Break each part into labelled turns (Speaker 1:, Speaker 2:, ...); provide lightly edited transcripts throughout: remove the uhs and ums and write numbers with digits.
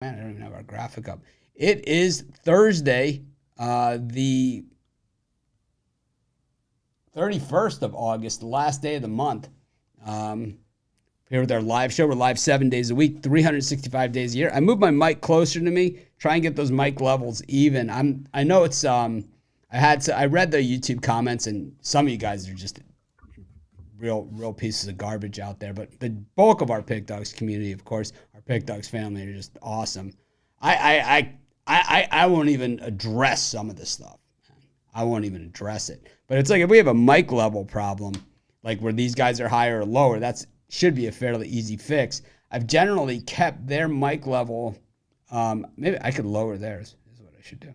Speaker 1: Man, I don't even have our graphic up. It is Thursday, the 31st of August, the last day of the month. Um, Here with our live show. We're live 7 days a week, 365 days a year. I moved my mic closer to me, try and get those mic levels even. I know it's I read the YouTube comments, and some of you guys are just real pieces of garbage out there. But the bulk of our Pick Dogs community, of course, our Pick Dogs family are just awesome. I won't even address some of this stuff. I won't even address it. But it's like if we have a mic level problem, like where these guys are higher or lower, that's should be a fairly easy fix. I've generally kept their mic level. Maybe I could lower theirs. Is what I should do.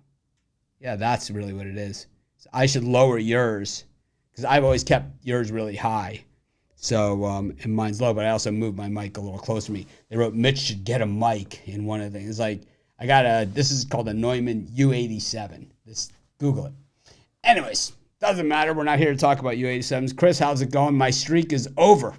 Speaker 1: Yeah, that's really what it is. So I should lower yours because I've always kept yours really high. So and mine's low, but I also moved my mic a little closer to me. They wrote Mitch should get a mic in one of the things. It's like I got a. This is called a Neumann U87. This Google it. Anyways, doesn't matter. We're not here to talk about U87s. Chris, how's it going? My streak is over.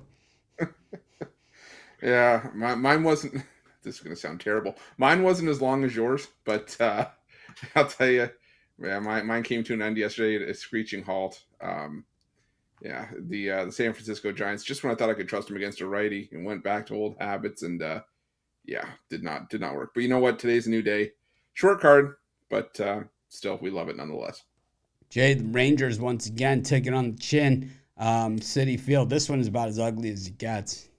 Speaker 2: Yeah, mine wasn't. This is gonna sound terrible. Mine wasn't as long as yours, but I'll tell you, yeah, mine came to an end yesterday at a screeching halt. Yeah, the San Francisco Giants. Just when I thought I could trust them against a righty, and went back to old habits, and yeah, did not work. But you know what? Today's a new day. Short card, but still, we love it nonetheless.
Speaker 1: Jay, the Rangers once again taking on the chin. City Field. This one is about as ugly as it gets.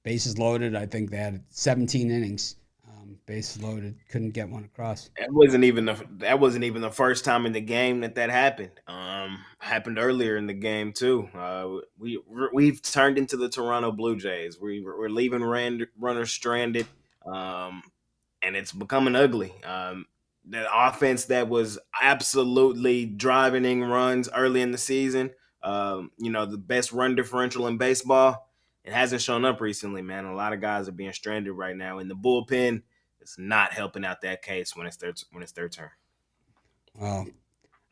Speaker 1: Bases loaded. I think they had 17 innings. Bases loaded. Couldn't get one across.
Speaker 3: That wasn't even the first time in the game that happened. Happened earlier in the game too. We've turned into the Toronto Blue Jays. We're leaving runners stranded, um, and it's becoming ugly. The offense that was absolutely driving in runs early in the season, the best run differential in baseball, it hasn't shown up recently, man. A lot of guys are being stranded right now, and the bullpen is not helping out that case when it's their turn.
Speaker 1: Well,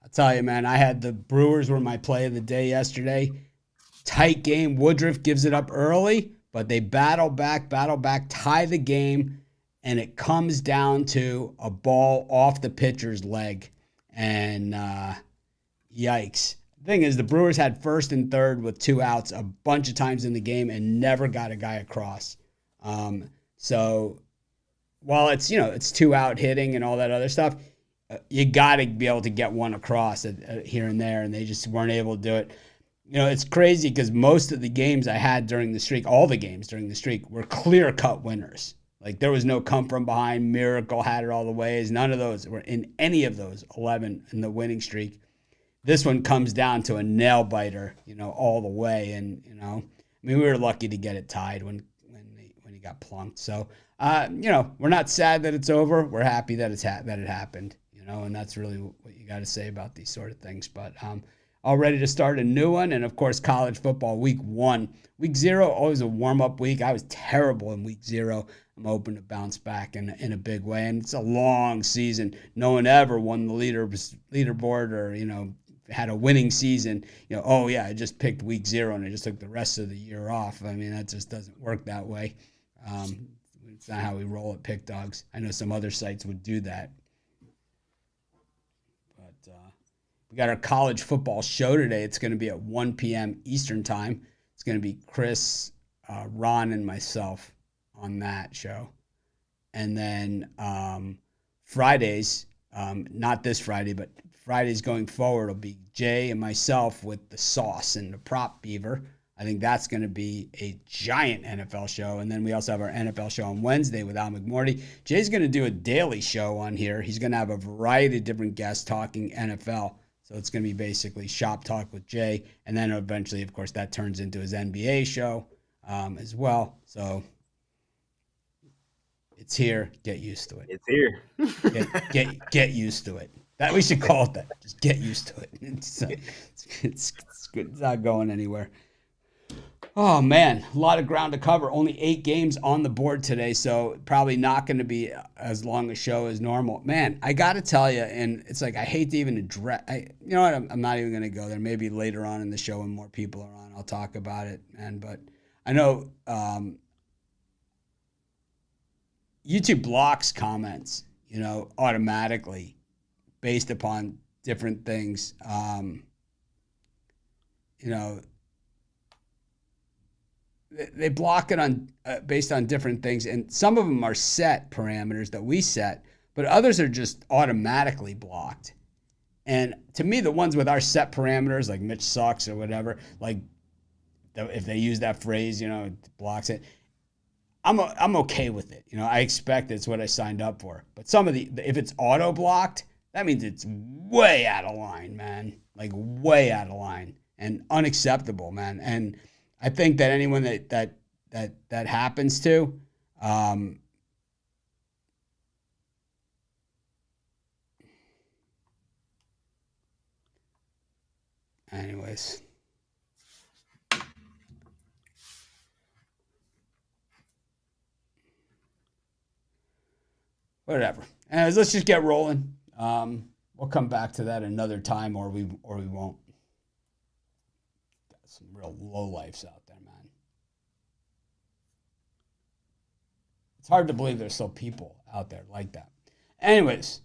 Speaker 1: I'll tell you, man, I had the Brewers were my play of the day yesterday. Tight game. Woodruff gives it up early, but they battle back, tie the game, and it comes down to a ball off the pitcher's leg. And yikes. The thing is, the Brewers had first and third with two outs a bunch of times in the game and never got a guy across. So while it's two out hitting and all that other stuff, you got to be able to get one across here and there, and they just weren't able to do it. It's crazy because most of the games I had during the streak, all the games during the streak, were clear-cut winners. Like there was no come from behind, miracle had it all the ways. None of those were in any of those 11 in the winning streak. This one comes down to a nail biter, all the way. And we were lucky to get it tied when he got plunked. So, we're not sad that it's over. We're happy that that it happened. And that's really what you got to say about these sort of things. But all ready to start a new one. And of course, college football week 1. Week 0, always a warm-up week. I was terrible in week 0. I'm hoping to bounce back in a big way. And it's a long season. No one ever won the leaderboard or, had a winning season. Oh, yeah, I just picked week 0 and I just took the rest of the year off. I mean, that just doesn't work that way. It's not how we roll at Pick Dogs. I know some other sites would do that. We got our college football show today. It's going to be at 1 p.m. Eastern time. It's going to be Chris, Ron, and myself on that show. And then Fridays, not this Friday, but Fridays going forward will be Jay and myself with the sauce and the prop beaver. I think that's going to be a giant NFL show. And then we also have our NFL show on Wednesday with Al McMorty. Jay's going to do a daily show on here. He's going to have a variety of different guests talking NFL. So it's going to be basically shop talk with Jay. And then eventually, of course, that turns into his NBA show as well. So it's here. Get used to it.
Speaker 3: It's here.
Speaker 1: Get used to it. That we should call it that. Just get used to it. It's good. It's not going anywhere. Oh, man, a lot of ground to cover. Only 8 games on the board today, so probably not going to be as long a show as normal. Man, I got to tell you, and it's like I hate to even address you know what, I'm not even going to go there. Maybe later on in the show when more people are on, I'll talk about it. But I know YouTube blocks comments, automatically based upon different things. They block it on based on different things, and some of them are set parameters that we set, but others are just automatically blocked. And to me, the ones with our set parameters, like Mitch sucks or whatever, like if they use that phrase, it blocks it. I'm okay with it. I expect it's what I signed up for. But some of if it's auto blocked, that means it's way out of line, man. Like way out of line and unacceptable, man. And I think that anyone that happens to, anyways. Whatever. Anyways, let's just get rolling. We'll come back to that another time, or we won't. Got some real lowlifes out there, man. It's hard to believe there's still people out there like that. Anyways,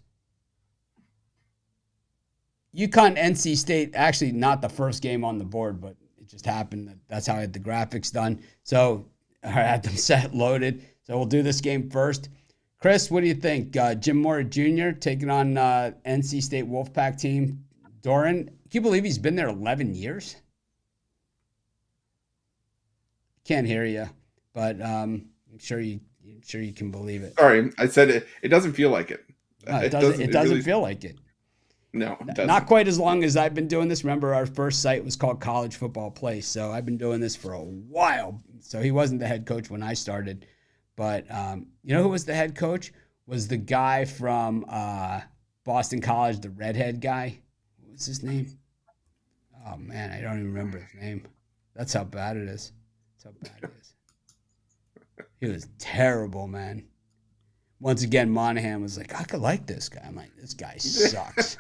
Speaker 1: UConn NC State, actually not the first game on the board, but it just happened. That's how I had the graphics done. So I had them set loaded. So we'll do this game first. Chris, what do you think? Jim Mora Jr. taking on NC State Wolfpack team. Doran, can you believe he's been there 11 years? Can't hear you, but I'm sure you can believe it.
Speaker 2: Sorry, I said it doesn't feel like it.
Speaker 1: No, it doesn't really feel like it.
Speaker 2: No, it doesn't.
Speaker 1: Not quite as long as I've been doing this. Remember, our first site was called College Football Place, so I've been doing this for a while. So he wasn't the head coach when I started. But you know who was the head coach? Was the guy from Boston College, the redhead guy. What was his name? Oh, man, I don't even remember his name. That's how bad it is. That's how bad it is. He was terrible, man. Once again, Monahan was like, I could like this guy. I'm like, this guy sucks.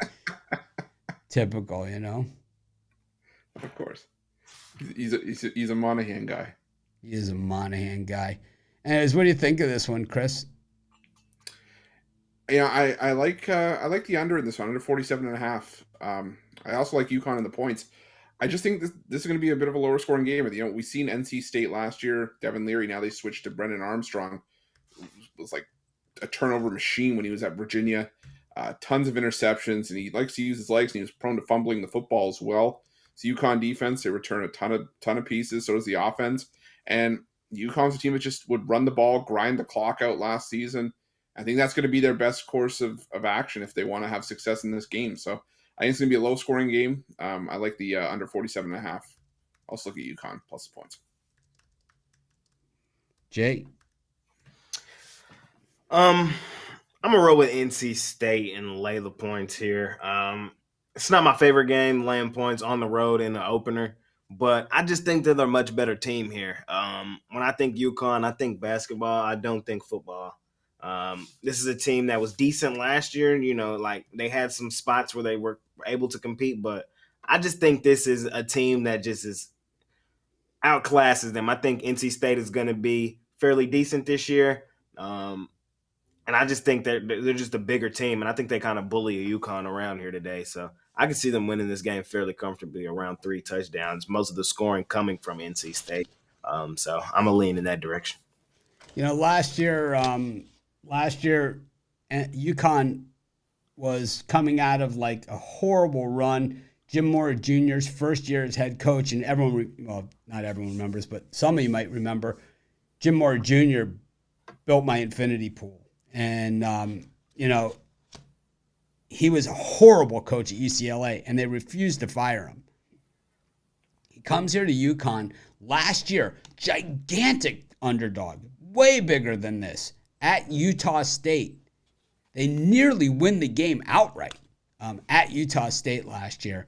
Speaker 1: Typical,
Speaker 2: Of course. He's a Monahan guy.
Speaker 1: He is a Monahan guy. Anyways, what do you think of this one, Chris?
Speaker 2: Yeah, I like the under in this one, under 47.5. I also like UConn in the points. I just think this is going to be a bit of a lower scoring game. We've seen NC State last year, Devin Leary. Now they switched to Brendan Armstrong. It was like a turnover machine when he was at Virginia. Tons of interceptions, and he likes to use his legs, and he was prone to fumbling the football as well. So UConn defense, they return a ton of pieces. So does the offense. And UConn's a team that just would run the ball, grind the clock out last season. I think that's going to be their best course of action if they want to have success in this game. So I think it's going to be a low-scoring game. I like the under 47.5. I'll also look at UConn plus the points.
Speaker 1: Jay?
Speaker 3: I'm going to roll with NC State and lay the points here. It's not my favorite game, laying points on the road in the opener. But I just think they're a much better team here. When I think UConn, I think basketball. I don't think football. This is a team that was decent last year. Like they had some spots where they were able to compete. But I just think this is a team that just is outclasses them. I think NC State is going to be fairly decent this year. And I just think they're just a bigger team. And I think they kind of bully UConn around here today. So I can see them winning this game fairly comfortably, around 3 touchdowns, most of the scoring coming from NC State. So I'm going to lean in that direction.
Speaker 1: Last year, UConn was coming out of like a horrible run. Jim Mora Jr.'s first year as head coach, and not everyone remembers, but some of you might remember, Jim Mora Jr. built my infinity pool. And, he was a horrible coach at UCLA, and they refused to fire him. He comes here to UConn last year, gigantic underdog, way bigger than this, at Utah State. They nearly win the game outright at Utah State last year.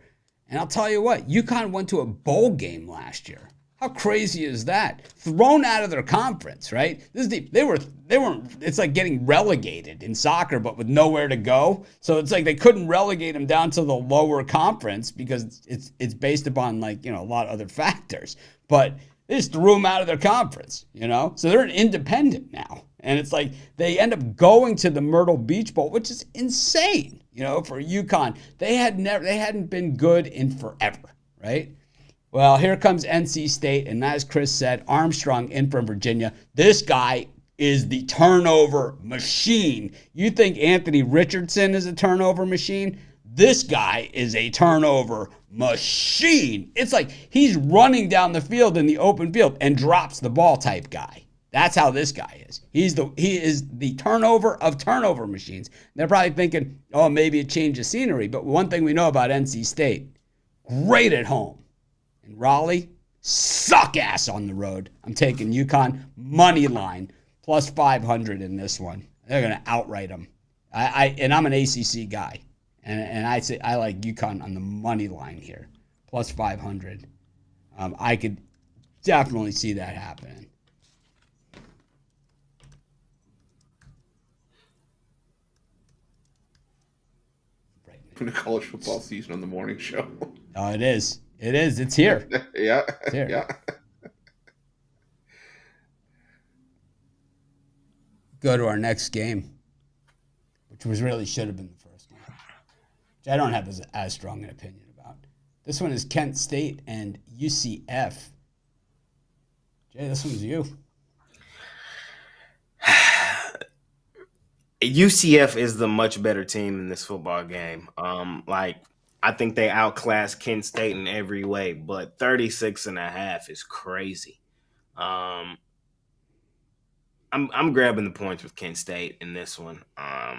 Speaker 1: And I'll tell you what, UConn went to a bowl game last year. How crazy is that? Thrown out of their conference, right? They weren't. It's like getting relegated in soccer, but with nowhere to go. So it's like they couldn't relegate them down to the lower conference because it's based upon a lot of other factors. But they just threw them out of their conference, So they're an independent now, And it's like they end up going to the Myrtle Beach Bowl, which is insane, for UConn. They hadn't been good in forever, right? Well, here comes NC State, and as Chris said, Armstrong in from Virginia. This guy is the turnover machine. You think Anthony Richardson is a turnover machine? This guy is a turnover machine. It's like he's running down the field in the open field and drops the ball type guy. That's how this guy is. He is the turnover of turnover machines. They're probably thinking, oh, maybe a change of scenery. But one thing we know about NC State, great at home. And Raleigh, suck ass on the road. I'm taking UConn money line plus 500 in this one. They're going to outright them. And I'm an ACC guy. And I say I like UConn on the money line here, plus 500. I could definitely see that happening.
Speaker 2: In the college football season on the morning show.
Speaker 1: Oh, it is. It is. It's here.
Speaker 2: Yeah.
Speaker 1: It's here.
Speaker 2: Yeah.
Speaker 1: Go to our next game, which should have been the first game, which I don't have as strong an opinion about. This one is Kent State and UCF. Jay, this one's you.
Speaker 3: UCF is the much better team in this football game. I think they outclassed Kent State in every way, but 36.5 is crazy. I'm grabbing the points with Kent State in this one. A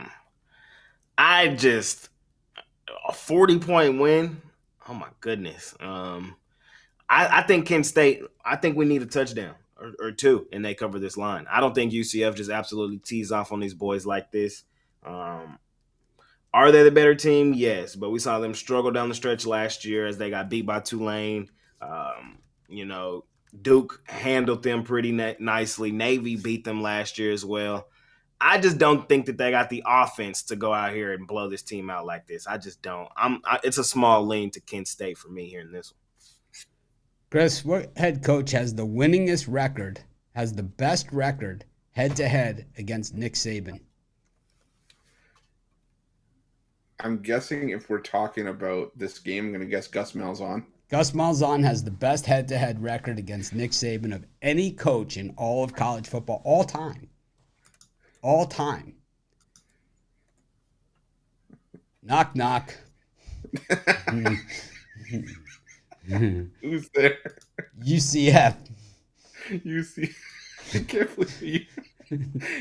Speaker 3: 40-point win. Oh my goodness. I think Kent State. I think we need a touchdown or two, and they cover this line. I don't think UCF just absolutely tees off on these boys like this. Are they the better team? Yes, but we saw them struggle down the stretch last year as they got beat by Tulane. Duke handled them pretty nicely. Navy beat them last year as well. I just don't think that they got the offense to go out here and blow this team out like this. I just don't. It's a small lean to Kent State for me here in this one.
Speaker 1: Chris, what head coach has the winningest record, has the best record head-to-head against Nick Saban?
Speaker 2: I'm guessing if we're talking about this game, I'm going to guess Gus Malzahn.
Speaker 1: Gus Malzahn has the best head-to-head record against Nick Saban of any coach in all of college football, all time. All time. Knock, knock.
Speaker 2: Who's there?
Speaker 1: UCF.
Speaker 2: I can't believe you.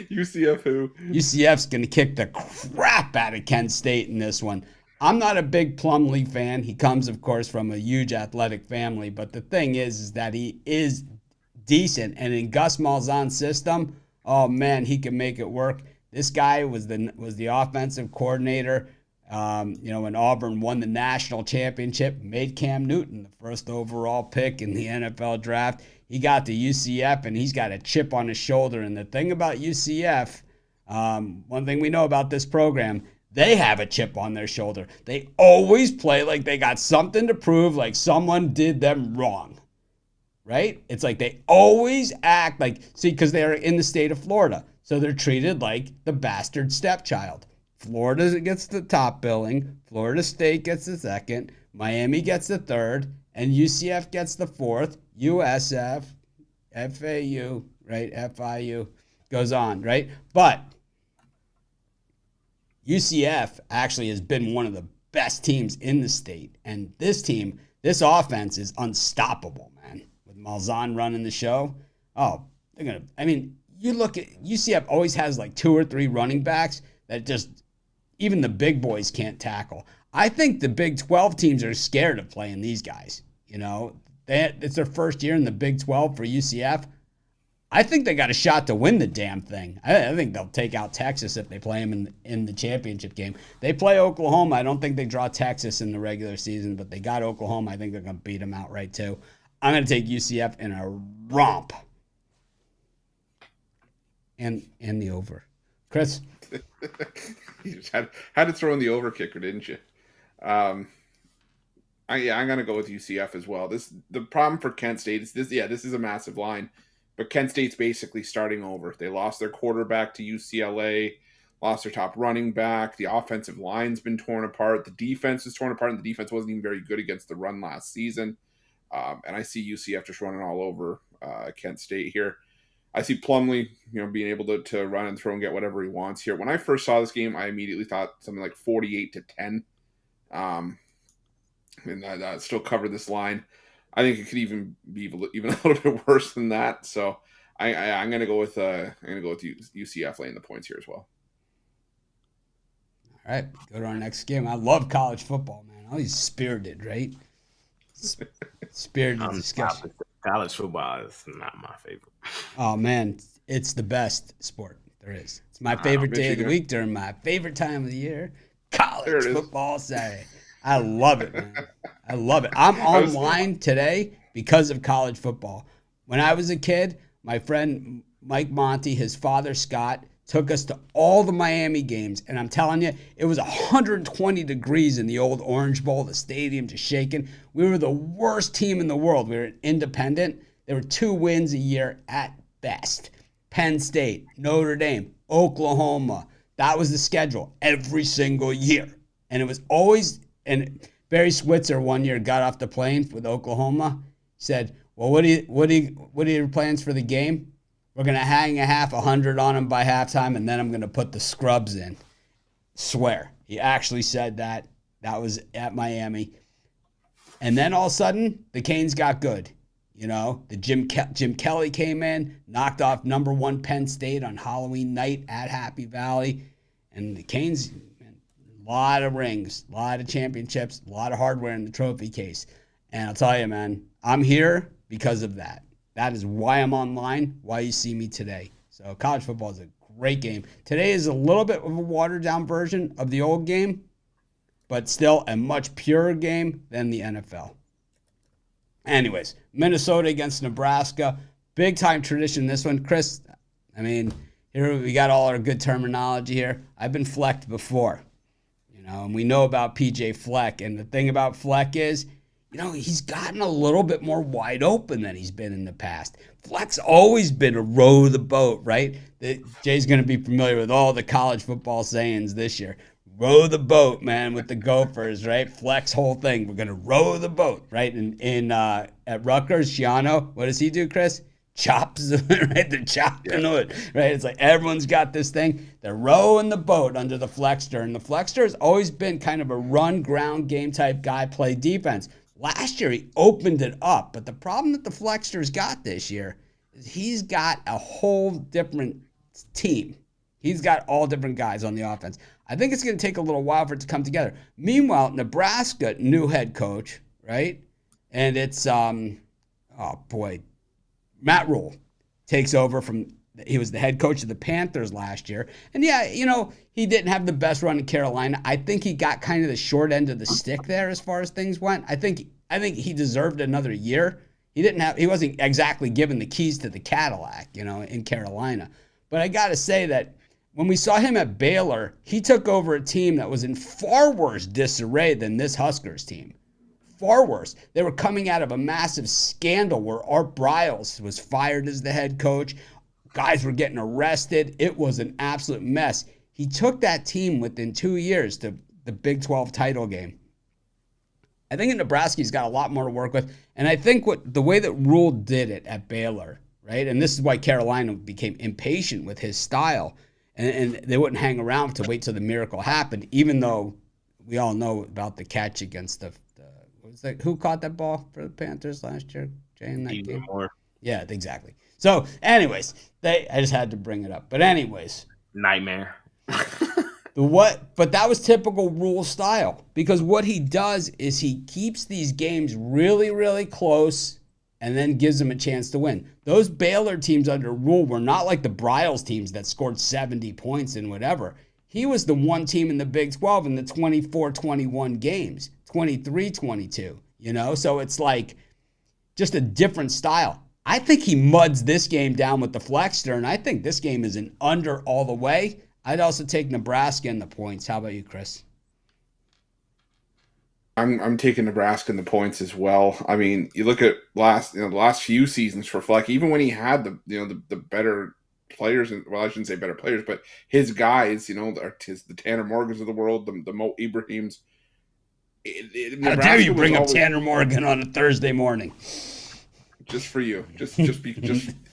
Speaker 2: UCF who?
Speaker 1: UCF's going to kick the crap out of Kent State in this one. I'm not a big Plumlee fan. He comes, of course, from a huge athletic family. But the thing is that he is decent. And in Gus Malzahn's system, oh, man, he can make it work. This guy was the offensive coordinator. When Auburn won the national championship, made Cam Newton the first overall pick in the NFL draft. He got to UCF, and he's got a chip on his shoulder. And the thing about UCF, one thing we know about this program, they have a chip on their shoulder. They always play like they got something to prove, like someone did them wrong, right? It's like they always act like, because they're in the state of Florida, so they're treated like the bastard stepchild. Florida gets the top billing, Florida State gets the second, Miami gets the third, and UCF gets the fourth. USF, FAU, right? FIU goes on, right? But UCF actually has been one of the best teams in the state. And this team, this offense is unstoppable, man. With Malzahn running the show. Oh, you look at UCF always has like 2 or 3 running backs that just even the big boys can't tackle. I think the Big 12 teams are scared of playing these guys. It's their first year in the Big 12 for UCF. I think they got a shot to win the damn thing. I think they'll take out Texas if they play them in the championship game. They play Oklahoma. I don't think they draw Texas in the regular season, but they got Oklahoma. I think they're going to beat them outright too. I'm going to take UCF in a romp. And the over. Chris?
Speaker 2: You just had to throw in the over kicker, didn't you? I'm going to go with UCF as well. The problem for Kent State is this. Yeah, this is a massive line. but Kent State's basically starting over. They lost their quarterback to UCLA, lost their top running back. The offensive line's been torn apart. The defense is torn apart, and the defense wasn't even very good against the run last season. And I see UCF just running all over Kent State here. I see Plumlee, being able to run and throw and get whatever he wants here. When I first saw this game, I immediately thought something like 48-10. And that still covered this line. I think it could even be even a little bit worse than that. So I'm going to go with UCF laying the points here as well.
Speaker 1: All right, go to our next game. I love college football, man. Always spirited, right? Spirited discussion.
Speaker 3: College football is not my favorite.
Speaker 1: Oh, man, it's the best sport there is. It's my favorite day of the week during my favorite time of the year, college football Saturday. I love it, man. I love it. I'm online today because of college football. When I was a kid, my friend Mike Monty, his father Scott, took us to all the Miami games, and I'm telling you, it was 120 degrees in the old Orange Bowl. The stadium just shaking. We were the worst team in the world. We were independent. There were 2 wins a year at best. Penn State, Notre Dame, Oklahoma. That was the schedule every single year. And it was always, and Barry Switzer one year got off the plane with Oklahoma, said, well, what are your plans for the game? We're going to hang a 100 on them by halftime, and then I'm going to put the scrubs in. Swear. He actually said that. That was at Miami. And then all of a sudden, the Canes got good. The Jim Kelly came in, knocked off number 1 Penn State on Halloween night at Happy Valley. And the Canes, a lot of rings, a lot of championships, a lot of hardware in the trophy case. And I'll tell you, man, I'm here because of that. That is why I'm online, why you see me today. So college football is a great game. Today is a little bit of a watered-down version of the old game, but still a much purer game than the NFL. Anyways, Minnesota against Nebraska. Big-time tradition this one. Chris, here we got all our good terminology here. I've been Flecked before, and we know about PJ Fleck. And the thing about Fleck is, he's gotten a little bit more wide open than he's been in the past. Fleck's always been a row the boat, right? Jay's going to be familiar with all the college football sayings this year. Row the boat, man, with the Gophers, right? Fleck's whole thing. We're going to row the boat, right? At Rutgers, Shiano, what does he do, Chris? Chops, right? They're chopping wood, right? It's like everyone's got this thing. They're rowing the boat under the Fleckster. And the Fleckster has always been kind of a run, ground game type guy, play defense. Last year, he opened it up, but the problem that the Fleckster's got this year is he's got a whole different team. He's got all different guys on the offense. I think it's going to take a little while for it to come together. Meanwhile, Nebraska, new head coach, right? And it's, Matt Rule takes over he was the head coach of the Panthers last year. And yeah, he didn't have the best run in Carolina. I think he got kind of the short end of the stick there as far as things went. I think he deserved another year. He wasn't exactly given the keys to the Cadillac, in Carolina. But I got to say that when we saw him at Baylor, he took over a team that was in far worse disarray than this Huskers team. Far worse. They were coming out of a massive scandal where Art Briles was fired as the head coach. Guys were getting arrested. It was an absolute mess. He took that team within 2 years to the Big 12 title game. I think in Nebraska, he's got a lot more to work with. And I think the way that Rule did it at Baylor, right? And this is why Carolina became impatient with his style. And they wouldn't hang around to wait till the miracle happened, even though we all know about the catch against who caught that ball for the Panthers last year, Jay, in that game?
Speaker 3: More.
Speaker 1: Yeah, exactly. So, anyways, I just had to bring it up. But anyways.
Speaker 3: Nightmare.
Speaker 1: But that was typical Rule style, because what he does is he keeps these games really, really close and then gives them a chance to win. Those Baylor teams under Rule were not like the Briles teams that scored 70 points and whatever. He was the one team in the Big 12 in the 24-21 games, 23-22, So it's like just a different style. I think he muds this game down with the Fleckster, and I think this game is an under all the way. I'd also take Nebraska in the points. How about you, Chris?
Speaker 2: I'm taking Nebraska in the points as well. I mean, you look at the last few seasons for Fleck, even when he had the better players, and well, I shouldn't say better players, but his guys, the Tanner Morgans of the world, the Mo Ibrahims.
Speaker 1: How dare you bring up Tanner Morgan on a Thursday morning?
Speaker 2: Just for you, just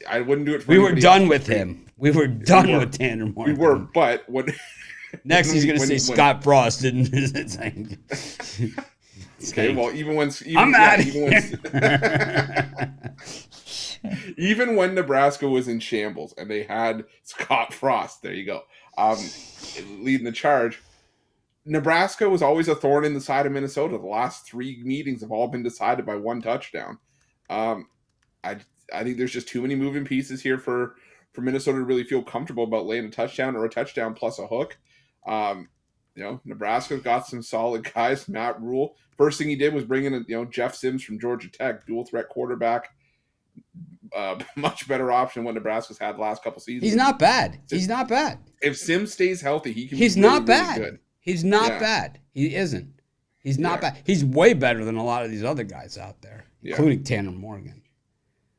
Speaker 2: I wouldn't do it for.
Speaker 1: We were done with him. We were done with Tanner Morgan.
Speaker 2: We were, but what?
Speaker 1: Next, he's going to say Scott Frost didn't. It's like,
Speaker 2: okay, well,
Speaker 1: I'm out of
Speaker 2: here. Even when Nebraska was in shambles and they had Scott Frost, there you go, leading the charge. Nebraska was always a thorn in the side of Minnesota. The last 3 meetings have all been decided by 1 touchdown. I think there's just too many moving pieces here for Minnesota to really feel comfortable about laying a touchdown or a touchdown plus a hook. Nebraska's got some solid guys. Matt Rule, first thing he did was bring in Jeff Sims from Georgia Tech, dual threat quarterback. Much better option than what Nebraska's had the last couple seasons.
Speaker 1: He's not bad. He's not bad.
Speaker 2: If Sims stays healthy, he can.
Speaker 1: He's
Speaker 2: be really,
Speaker 1: not bad.
Speaker 2: Really good.
Speaker 1: He's not bad. He isn't. He's not bad. He's way better than a lot of these other guys out there, including Tanner Morgan.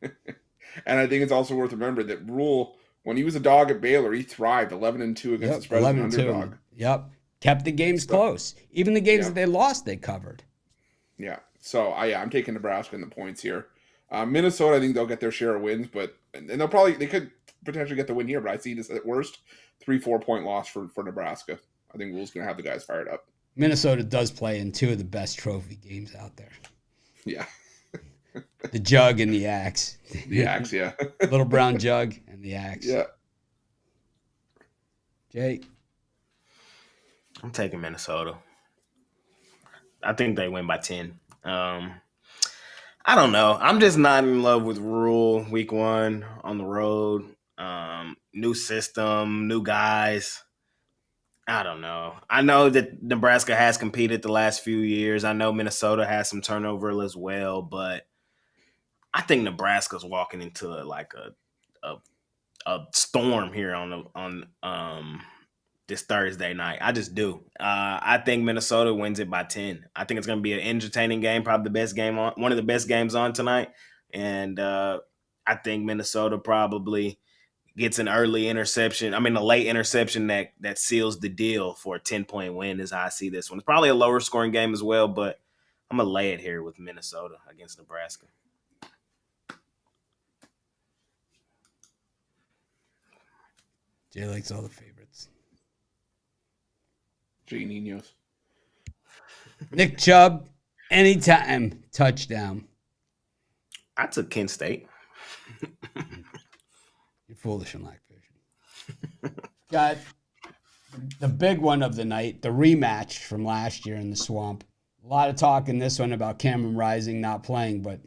Speaker 2: And I think it's also worth remembering that Rule, when he was a dog at Baylor, he thrived 11-2 against the spread as an underdog.
Speaker 1: Yep. Kept the games close. Even the games that they lost, they covered.
Speaker 2: Yeah. So, I'm taking Nebraska in the points here. Minnesota, I think they'll get their share of wins, and they could potentially get the win here, but I see this at worst 3-4 point loss for Nebraska. I think Rule's going to have the guys fired up.
Speaker 1: Minnesota does play in 2 of the best trophy games out there.
Speaker 2: Yeah.
Speaker 1: The jug and the axe.
Speaker 2: The axe, yeah.
Speaker 1: Little brown jug and the axe.
Speaker 2: Yeah.
Speaker 1: Jay?
Speaker 3: I'm taking Minnesota. I think they win by 10. I don't know. I'm just not in love with Rule week 1 on the road. New system, new guys. I don't know. I know that Nebraska has competed the last few years. I know Minnesota has some turnover as well, but I think Nebraska's walking into a storm here on this Thursday night. I just do. I think Minnesota wins it by 10. I think it's going to be an entertaining game, probably the best game on, one of the best games on tonight. And I think Minnesota probably gets an early interception. I mean, a late interception that seals the deal for a 10-point win is how I see this one. It's probably a lower scoring game as well, but I'm going to lay it here with Minnesota against Nebraska.
Speaker 1: Jay likes all the favorites.
Speaker 2: Jay Ninos.
Speaker 1: Nick Chubb, anytime touchdown.
Speaker 3: I took Kent State.
Speaker 1: You're foolish and lack vision. Got the big one of the night, the rematch from last year in the Swamp. A lot of talk in this one about Cameron Rising not playing, but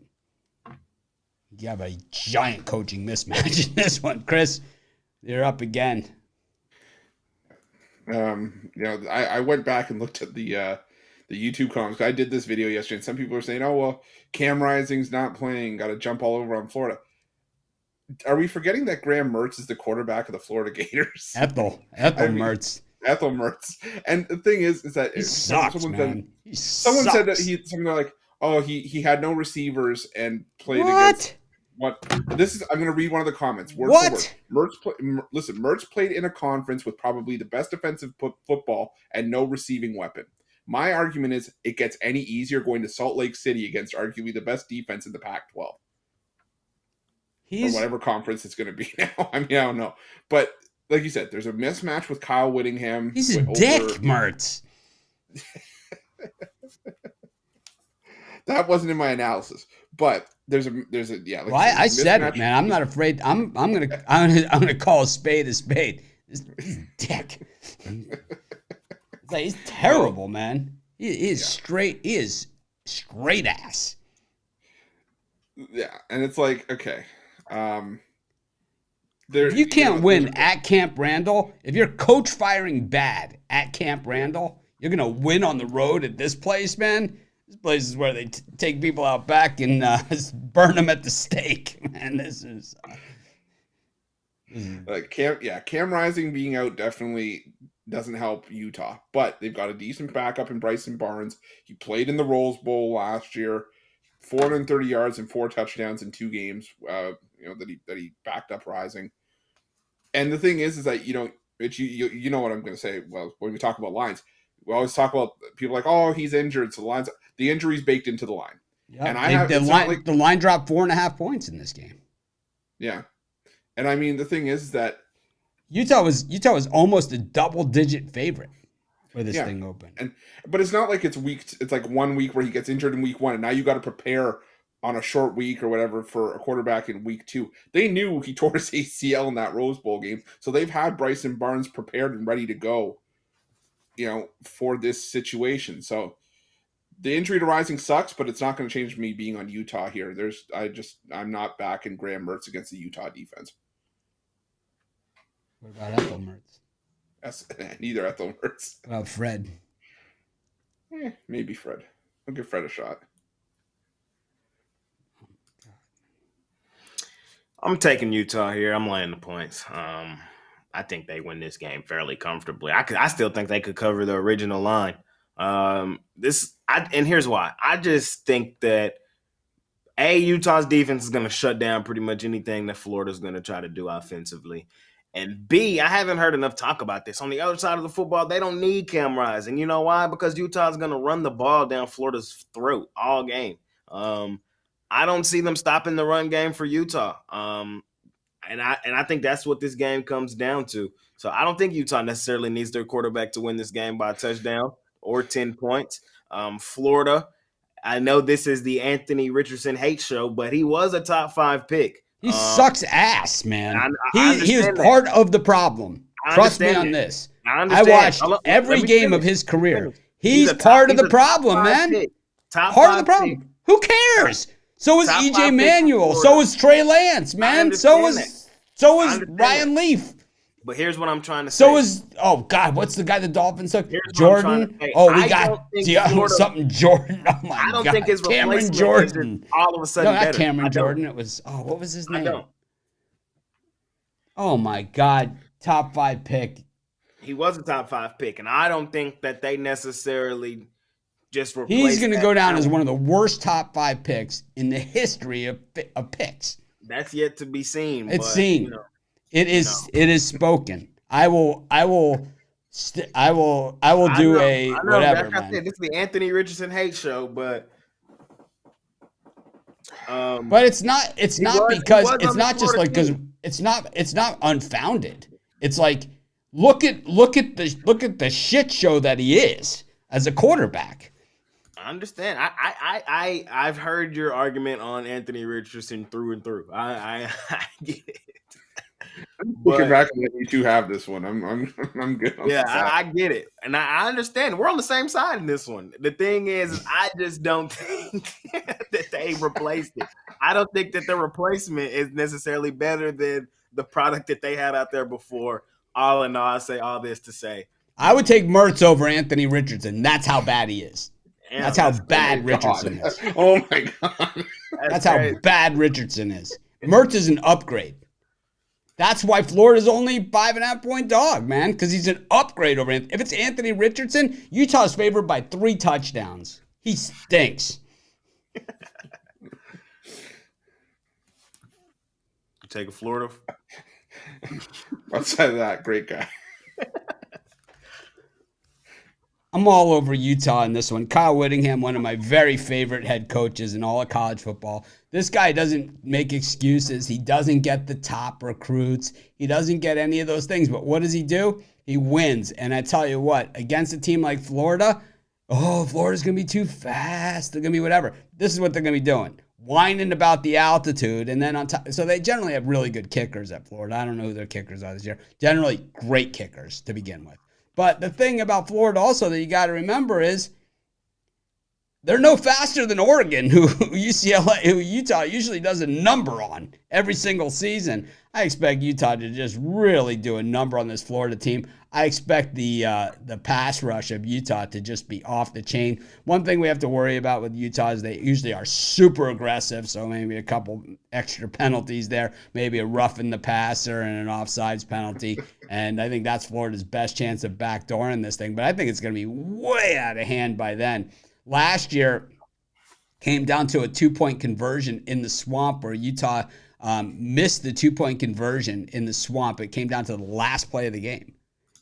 Speaker 1: you have a giant coaching mismatch in this one. Chris, you're up again.
Speaker 2: I went back and looked at the YouTube comments. I did this video yesterday, and some people are saying, "Oh well, Cam Rising's not playing. Got to jump all over on Florida." Are we forgetting that Graham Mertz is the quarterback of the Florida Gators?
Speaker 1: Ethel Mertz.
Speaker 2: Ethel Mertz. And the thing is that
Speaker 1: he sucks, man.
Speaker 2: Someone said that something like, "Oh, he had no receivers and played
Speaker 1: against."
Speaker 2: What? This is. I'm going to read one of the comments. Word
Speaker 1: what?
Speaker 2: For word. Mertz played in a conference with probably the best defensive football and no receiving weapon. My argument is it gets any easier going to Salt Lake City against arguably the best defense in the Pac-12. Or whatever conference it's going to be now. I mean, I don't know. But like you said, there's a mismatch with Kyle Whittingham.
Speaker 1: He's a dick, Mertz.
Speaker 2: That wasn't in my analysis, but there's a Like
Speaker 1: I said it, man. I'm not afraid. I'm gonna call a spade a spade. This dick. He's terrible, man. He is straight. He is straight ass.
Speaker 2: Yeah, and it's like, okay.
Speaker 1: If you can't win at Camp Randall, if you're coach firing bad at Camp Randall, you're gonna win on the road at this place, man. This place is where they take people out back and burn them at the stake, man. This is
Speaker 2: like Cam Rising being out definitely doesn't help Utah. But they've got a decent backup in Bryson Barnes. He played in the Rose Bowl last year, 430 yards and 4 touchdowns in 2 games. That he backed up Rising. And the thing is that Mitch, you know what I'm going to say. Well, when we talk about lines, we always talk about people like, oh, he's injured, so the injury's baked into the line.
Speaker 1: Yeah, and the line dropped 4.5 points in this game.
Speaker 2: Yeah, and I mean the thing is that
Speaker 1: Utah was almost a double-digit favorite for this thing open.
Speaker 2: But it's not like it's like 1 week where he gets injured in week 1, and now you got to prepare on a short week or whatever for a quarterback in week 2. They knew he tore his ACL in that Rose Bowl game, so they've had Bryson Barnes prepared and ready to go, for this situation. So the injury to Rising sucks, but it's not going to change me being on Utah here. I'm not backing Graham Mertz against the Utah defense.
Speaker 1: What about Ethel Mertz?
Speaker 2: Neither Ethel Mertz.
Speaker 1: What about Fred?
Speaker 2: Maybe Fred. I'll give Fred a shot.
Speaker 3: I'm taking Utah here. I'm laying the points. I think they win this game fairly comfortably. I still think they could cover the original line. And here's why. I just think that Utah's defense is going to shut down pretty much anything that Florida's going to try to do offensively. And B, I haven't heard enough talk about this. On the other side of the football, they don't need Cam Rising. You know why? Because Utah's going to run the ball down Florida's throat all game. I don't see them stopping the run game for Utah. And I think that's what this game comes down to. So I don't think Utah necessarily needs their quarterback to win this game by a touchdown or 10 points. Florida, I know this is the Anthony Richardson hate show, but he was a top 5 pick.
Speaker 1: He sucks ass, man.
Speaker 3: I
Speaker 1: he was part of the problem. Trust me on this. I watched every game of his career. He's part of the problem, man. Part of the problem. Who cares? So was EJ Manuel. So was Trey Lance, man. So was Ryan Leaf.
Speaker 3: But here's what I'm trying to say.
Speaker 1: So is what's the guy the Dolphins took? Jordan. Oh, we got something Jordan. Oh my God.
Speaker 3: I don't think his
Speaker 1: Cameron Jordan.
Speaker 3: All of a sudden,
Speaker 1: no, not Cameron Jordan. It was what was his name? Oh my God, top 5 pick.
Speaker 3: He was a top 5 pick, and I don't think that they necessarily just replaced.
Speaker 1: He's going to go down as one of the worst top 5 picks in the history of picks.
Speaker 3: That's yet to be seen.
Speaker 1: It's seen. It is spoken. I will do whatever.
Speaker 3: Like I said, this is the Anthony Richardson hate show, but
Speaker 1: it's not unfounded. It's like look at the shit show that he is as a quarterback.
Speaker 3: I understand. I've heard your argument on Anthony Richardson through and through. I get it.
Speaker 2: Looking back on it, you two have this one. I'm good.
Speaker 3: I get it, and I understand. We're on the same side in this one. The thing is, I just don't think that they replaced it. I don't think that the replacement is necessarily better than the product that they had out there before. All in all, I say all this to say,
Speaker 1: I would take Mertz over Anthony Richardson. That's how bad he is. That's how bad Richardson is.
Speaker 2: Oh my God.
Speaker 1: That's how bad Richardson is. Mertz is an upgrade. That's why Florida's only 5.5 point dog, man, because he's an upgrade over Anthony. If it's Anthony Richardson, Utah's favored by 3 touchdowns. He stinks.
Speaker 3: You take a Florida.
Speaker 2: Outside of that, great guy.
Speaker 1: I'm all over Utah in this one. Kyle Whittingham, one of my very favorite head coaches in all of college football. This guy doesn't make excuses. He doesn't get the top recruits. He doesn't get any of those things. But what does he do? He wins. And I tell you what, against a team like Florida, Florida's going to be too fast. They're going to be whatever. This is what they're going to be doing. Whining about the altitude. And then on top, so they generally have really good kickers at Florida. I don't know who their kickers are this year. Generally great kickers to begin with. But the thing about Florida also that you got to remember is They're no faster than Oregon, who Utah usually does a number on every single season. I expect Utah to just really do a number on this Florida team. I expect the pass rush of Utah to just be off the chain. One thing we have to worry about with Utah is they usually are super aggressive, so maybe a couple extra penalties there, maybe a roughing the passer and an offsides penalty. And I think that's Florida's best chance of backdooring this thing. But I think it's going to be way out of hand by then. Last year came down to a 2-point conversion in the swamp where Utah missed the 2-point conversion in the swamp. It came down to the last play of the game.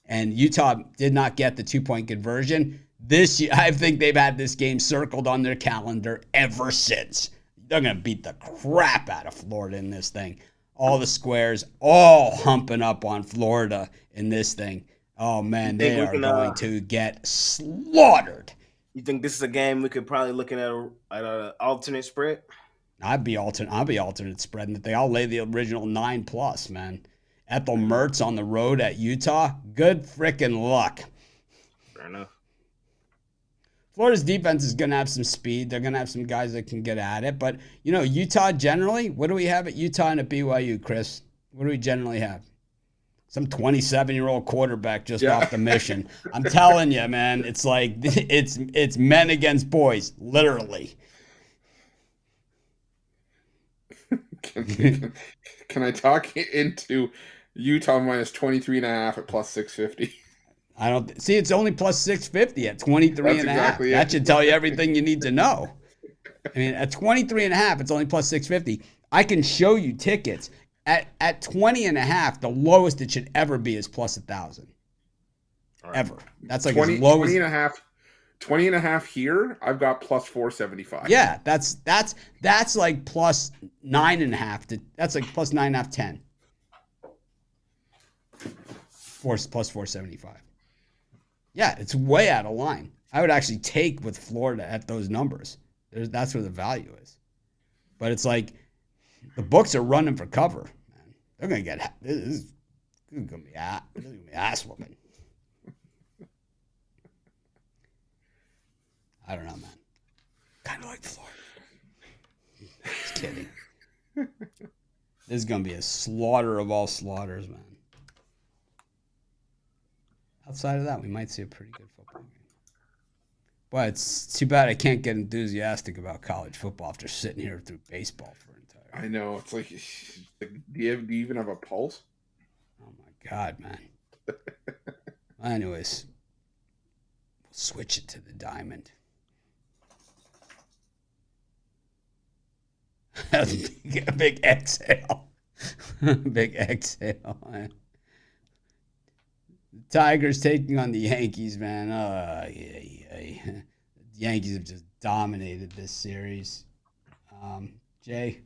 Speaker 1: And Utah did not get the 2-point conversion. This year, I think they've had this game circled on their calendar ever since. They're going to beat the crap out of Florida in this thing. All the squares, all humping up on Florida in this thing. Oh, man, they are going to get slaughtered.
Speaker 3: You think this is a game we could probably look at an alternate spread?
Speaker 1: I'll be alternate spreading the thing. I'll lay the original 9+, man. Ethel Mertz on the road at Utah. Good freaking luck.
Speaker 3: Fair enough.
Speaker 1: Florida's defense is going to have some speed. They're going to have some guys that can get at it. But, Utah generally, what do we have at Utah and at BYU, Chris? What do we generally have? Some 27-year-old quarterback just off the mission. I'm telling you, man, it's like it's men against boys, literally.
Speaker 2: Can I talk into Utah minus 23.5 at plus 650?
Speaker 1: I don't see. It's only plus 650 at 23.5.
Speaker 2: Exactly
Speaker 1: that should tell you everything you need to know. I mean, at 23.5, it's only plus 650. I can show you tickets. At 20.5, the lowest it should ever be is plus 1,000. Right. Ever. That's like
Speaker 2: 20,
Speaker 1: as low
Speaker 2: 20.5 here. I've got plus 475.
Speaker 1: Yeah, that's like plus 9.5 that's like plus 9.5, 10. Plus 475. Yeah, it's way out of line. I would actually take with Florida at those numbers. That's where the value is. But it's like the books are running for cover, man. They're gonna get this is gonna be ass whooping. I don't know, man. Kind of like Florida. Just kidding. This is gonna be a slaughter of all slaughters, man. Outside of that, we might see a pretty good football game. Boy, it's too bad I can't get enthusiastic about college football after sitting here through baseball for an entire.
Speaker 2: I know. It's like, do you even have a pulse?
Speaker 1: Oh my God, man. Anyways, we'll switch it to the diamond. A big exhale. Big exhale. Tigers taking on the Yankees, man. The Yankees have just dominated this series. Jay,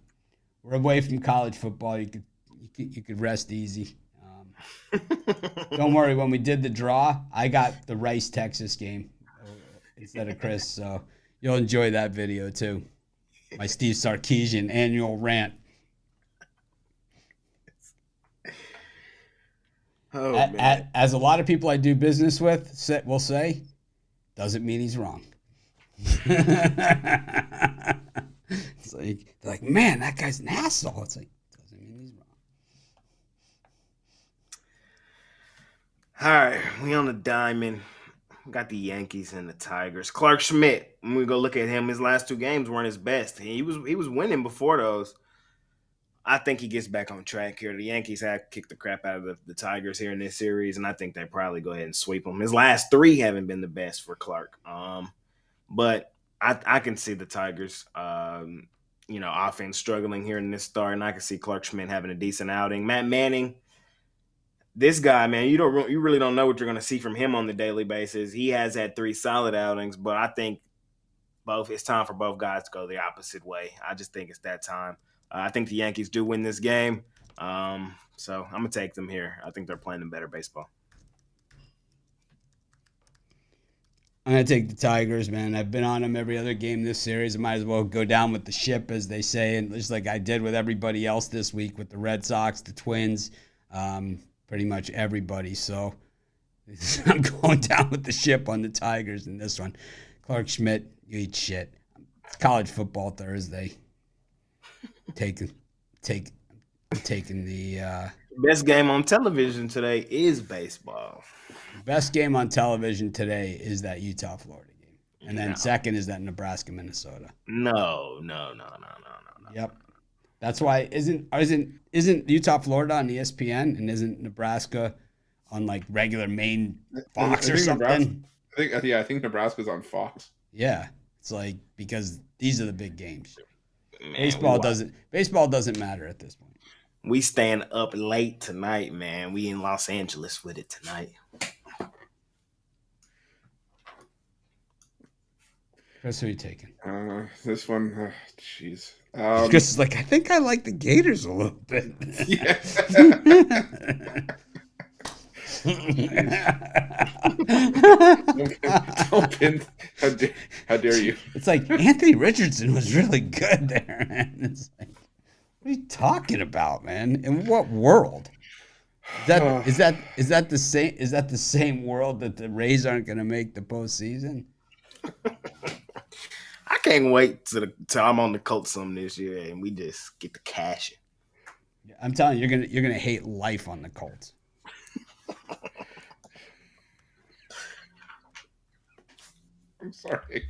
Speaker 1: we're away from college football. You could rest easy. Don't worry. When we did the draw, I got the Rice Texas game instead of Chris, so you'll enjoy that video too. My Steve Sarkisian annual rant. As a lot of people I do business with will say, doesn't mean he's wrong. It's like, they're like, man, that guy's an asshole. It's like, doesn't mean he's wrong.
Speaker 3: All right, we on the diamond. We got the Yankees and the Tigers. Clark Schmidt, when we go look at him, his last two games weren't his best. He was winning before those. I think he gets back on track here. The Yankees have kicked the crap out of the Tigers here in this series, and I think they probably go ahead and sweep them. His last three haven't been the best for Clark. But I can see the Tigers, offense struggling here in this start, and I can see Clark Schmidt having a decent outing. Matt Manning, this guy, man, you really don't know what you're going to see from him on the daily basis. He has had 3 solid outings, but I think it's time for both guys to go the opposite way. I just think it's that time. I think the Yankees do win this game, so I'm going to take them here. I think they're playing them better baseball.
Speaker 1: I'm going to take the Tigers, man. I've been on them every other game this series. I might as well go down with the ship, as they say, and just like I did with everybody else this week with the Red Sox, the Twins, pretty much everybody. So I'm going down with the ship on the Tigers in this one. Clark Schmidt, you eat shit. It's college football Thursday. Taking the
Speaker 3: Best game on television today is baseball.
Speaker 1: best game on television today is that Utah-Florida game. And then
Speaker 3: No.
Speaker 1: second is that Nebraska-Minnesota.
Speaker 3: No.
Speaker 1: Yep. That's why isn't Utah-Florida on ESPN and isn't Nebraska on like regular main Fox
Speaker 2: I
Speaker 1: or
Speaker 2: think
Speaker 1: something?
Speaker 2: I think Nebraska's on Fox.
Speaker 1: Yeah. It's like because these are the big games.
Speaker 3: Man,
Speaker 1: Baseball doesn't matter at this point.
Speaker 3: We staying up late tonight, man. We in Los Angeles with it tonight.
Speaker 1: Chris, who are you taking?
Speaker 2: This one, jeez.
Speaker 1: Chris is like, I think I like the Gators a little bit.
Speaker 2: Yeah. Don't pin. How dare you?
Speaker 1: It's like Anthony Richardson was really good there, man. It's like, what are you talking about, man? In what world? Is that the same world that the Rays aren't going to make the postseason?
Speaker 3: I can't wait till I'm on the Colts some this year and we just get the cash.
Speaker 1: I'm telling you, you're gonna hate life on the Colts.
Speaker 2: I'm sorry.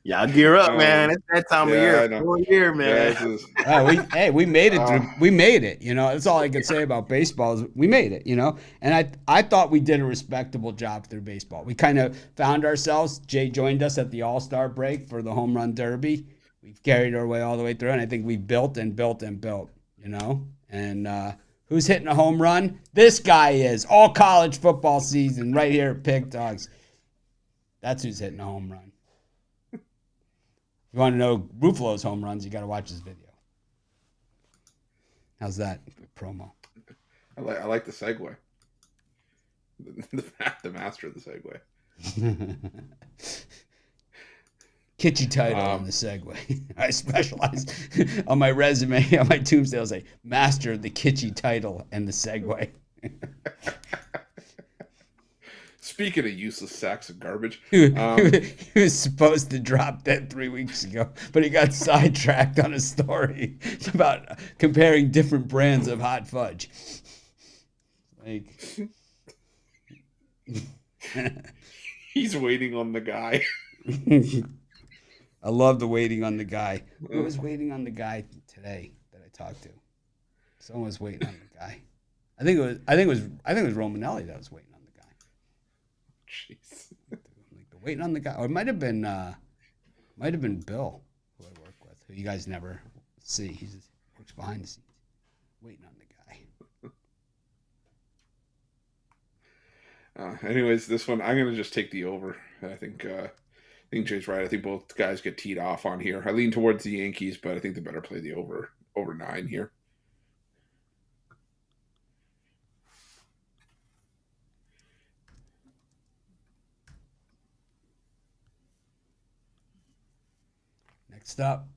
Speaker 3: Y'all gear up, man. It's that time of year. Full year, man.
Speaker 2: Yeah,
Speaker 1: we made it through. We made it. You know, that's all I could say about baseball is we made it. You know, and I thought we did a respectable job through baseball. We kind of found ourselves. Jay joined us at the All-Star break for the home run derby. We've carried our way all the way through, and I think we built and built and built. You know, and who's hitting a home run? This guy is all college football season right here at Pig Dogs. That's who's hitting a home run. If you want to know Ruffolo's home runs, you got to watch this video. How's that promo?
Speaker 2: I like the segue. The master of the segue.
Speaker 1: Kitschy title on the segue. I specialize on my resume, on my tombstone. I'll say master of the kitschy title and the segue.
Speaker 2: Speaking of useless sacks of garbage,
Speaker 1: He was supposed to drop that 3 weeks ago, but he got sidetracked on a story about comparing different brands of hot fudge. Like,
Speaker 2: he's waiting on the guy.
Speaker 1: I love the waiting on the guy. Who was waiting on the guy today that I talked to? Someone was waiting on the guy. I think it was Romanelli that was waiting on the guy.
Speaker 2: Jeez.
Speaker 1: Like the waiting on the guy, or it might have been Bill, who I work with, who you guys never see. He just works behind the scenes, waiting on the guy.
Speaker 2: Anyways, this one I'm gonna just take the over. I think Jay's right. I think both guys get teed off on here. I lean towards the Yankees, but I think they better play the over 9 here.
Speaker 1: Next up,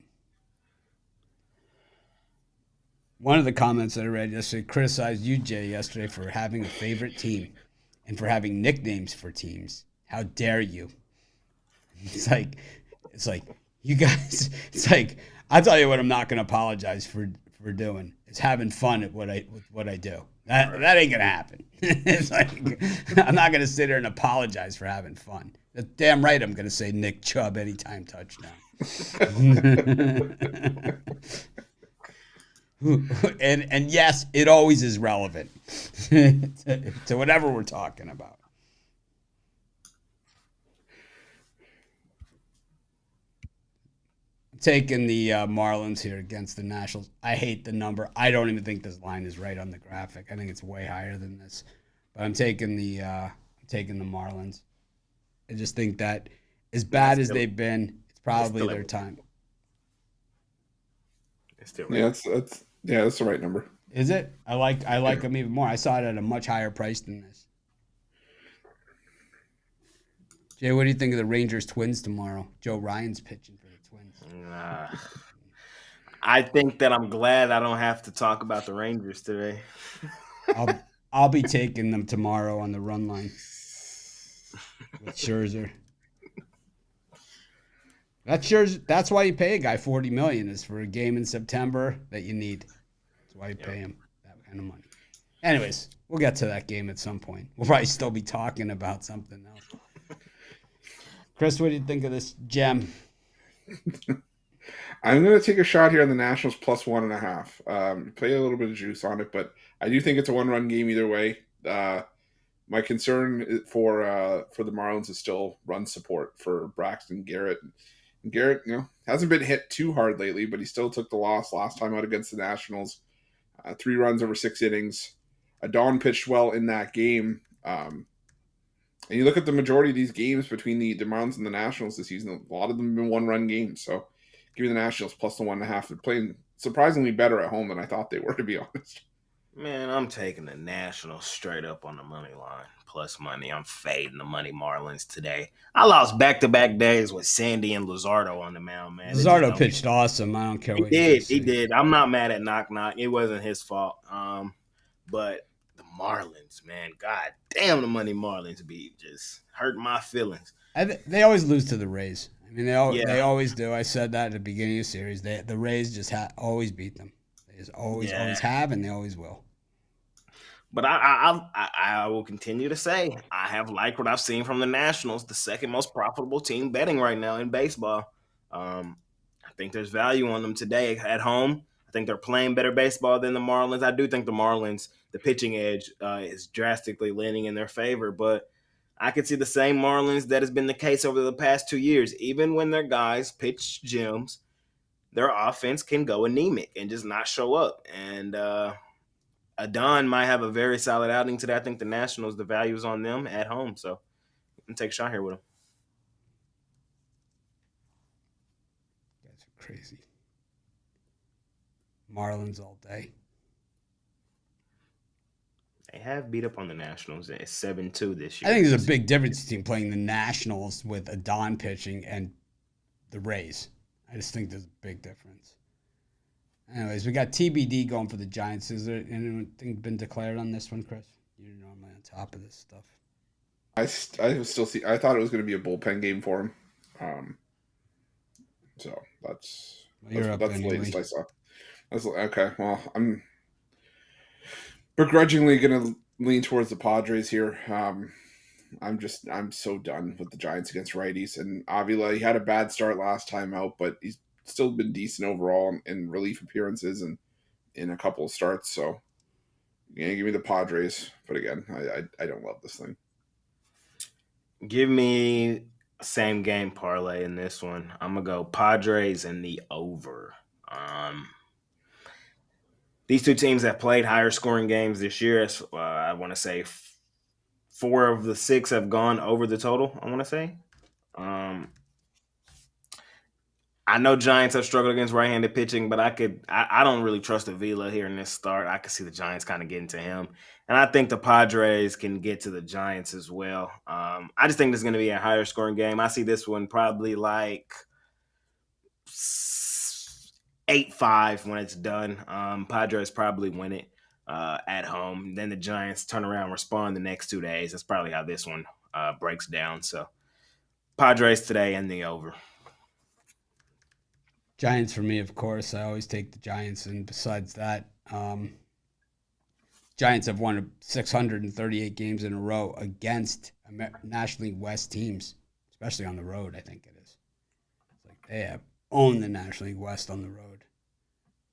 Speaker 1: one of the comments that I read yesterday criticized you, Jay, yesterday for having a favorite team and for having nicknames for teams. How dare you? It's like you guys. It's like I'll tell you what I'm not going to apologize for doing. It's having fun at what I do. That ain't gonna happen. It's like I'm not gonna sit here and apologize for having fun. That's damn right. I'm gonna say Nick Chubb anytime touchdown. and yes, it always is relevant to whatever we're talking about. I'm taking the Marlins here against the Nationals. I hate the number. I don't even think this line is right on the graphic. I think it's way higher than this. But I'm taking the Marlins. I just think that as bad as they've been, it's probably their time.
Speaker 3: It's still right.
Speaker 2: That's the right number.
Speaker 1: Is it? I like them even more. I saw it at a much higher price than this. Jay, what do you think of the Rangers Twins tomorrow? Joe Ryan's pitching for the Twins.
Speaker 3: I think that I'm glad I don't have to talk about the Rangers today.
Speaker 1: I'll be taking them tomorrow on the run line with Scherzer. That's why you pay a guy $40 million is for a game in September that you need. That's why you pay him that kind of money. Anyways, we'll get to that game at some point. We'll probably still be talking about something else. Chris, what do you think of this gem?
Speaker 2: I'm going to take a shot here on the Nationals plus 1.5. Play a little bit of juice on it, but I do think it's a one-run game either way. My concern for the Marlins is still run support for Braxton Garrett. And Garrett, hasn't been hit too hard lately, but he still took the loss last time out against the Nationals. 3 runs over 6 innings. Adon pitched well in that game. And you look at the majority of these games between the Marlins and the Nationals this season, a lot of them have been one-run games. So give me the Nationals plus the 1.5. They're playing surprisingly better at home than I thought they were, to be honest.
Speaker 3: Man, I'm taking the Nationals straight up on the money line. Plus money. I'm fading the money Marlins today. I lost back-to-back days with Sandy and Luzardo on the mound, man.
Speaker 1: Luzardo pitched awesome. I don't care what
Speaker 3: he did. I'm not mad at Knock Knock. It wasn't his fault. But the Marlins, man, god damn, the money Marlins beat just hurt my feelings.
Speaker 1: They always lose to the Rays. I mean, they always do. I said that at the beginning of the series. The Rays just always beat them. They just always have, and they always will.
Speaker 3: But I will continue to say I have liked what I've seen from the Nationals, the second most profitable team betting right now in baseball. I think there's value on them today at home. I think they're playing better baseball than the Marlins. I do think the Marlins, the pitching edge is drastically leaning in their favor, but I could see the same Marlins that has been the case over the past 2 years. Even when their guys pitch gems, their offense can go anemic and just not show up. And Adon might have a very solid outing today. I think the Nationals, the value is on them at home. So I'm going to take a shot here with them.
Speaker 1: That's crazy. Marlins all day.
Speaker 3: They have beat up on the Nationals. It's 7-2 this year.
Speaker 1: I think there's a big difference between playing the Nationals with Adon pitching and the Rays. I just think there's a big difference. Anyways, we got TBD going for the Giants. Is there anything been declared on this one, Chris? You're normally on top of this stuff.
Speaker 2: I thought it was going to be a bullpen game for him. So that's the latest I saw. Okay. Well, I'm begrudgingly going to lean towards the Padres here. I'm so done with the Giants against righties. And Avila, he had a bad start last time out, but he's still been decent overall in relief appearances and in a couple of starts. So, give me the Padres. But again, I don't love this thing.
Speaker 3: Give me same game parlay in this one. I'm going to go Padres and the over. These two teams have played higher scoring games this year. I want to say 4 of the 6 have gone over the total, I want to say. I know Giants have struggled against right-handed pitching, but I don't really trust Avila here in this start. I could see the Giants kind of getting to him. And I think the Padres can get to the Giants as well. I just think this is going to be a higher scoring game. I see this one probably like 8-5 when it's done. Padres probably win it at home. Then the Giants turn around and respond the next 2 days. That's probably how this one breaks down. So Padres today and the over.
Speaker 1: Giants for me, of course. I always take the Giants. And besides that, Giants have won 638 games in a row against National League West teams, especially on the road, I think it is. It's like they have owned the National League West on the road.